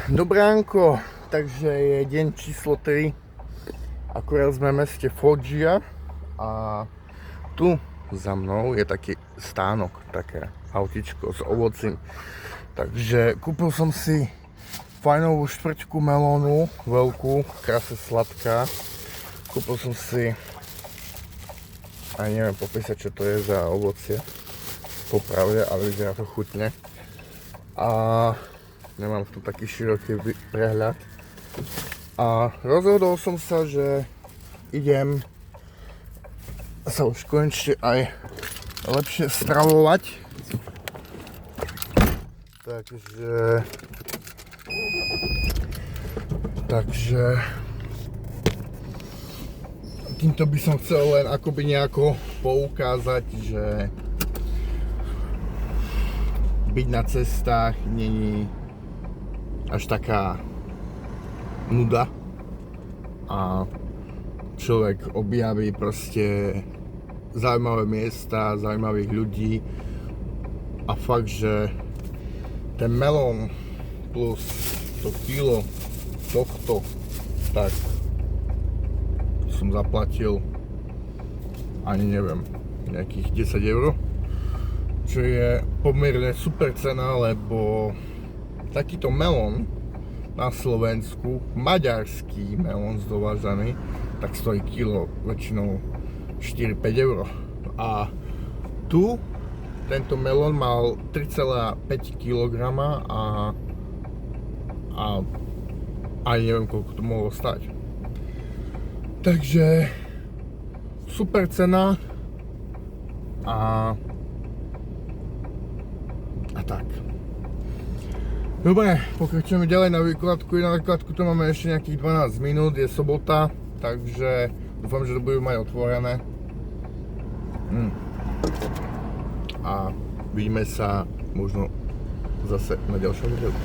Dobránko, takže je deň číslo 3. Akurát sme v meste Foggia a tu za mnou je taký stánok, také autičko s ovocím. Takže kúpil som si fajnovú štvrťku melónu, veľkú, krásne sladká. Kúpil som si, aj neviem popísať, čo to je za ovocie, popravde, ale vyzerá to chutne. A nemám tu taký široký prehľad. A rozhodol som sa, že idem sa už konečne aj lepšie stravovať. Takže týmto by som chcel len akoby nejako poukázať, že byť na cestách není až taká nuda a človek objaví proste zaujímavé miesta, zaujímavých ľudí a fakt, že ten melón plus to kilo tohto, tak som zaplatil ani neviem, nejakých 10 €. Čo je pomerne super cena, lebo takýto melón na Slovensku, maďarský melón zdovážaný, tak stojí kilo väčšinou 4-5 €. A tu tento melón mal 3,5 kg a neviem, koľko to mohlo stať. Takže super cena a tak. Dobre, pokračujeme ďalej na výkladku. Na výkladku tu máme ešte nejakých 12 minút, je sobota, takže dúfam, že to budú mať otvorené. A vidíme sa možno zase na ďalšom videu.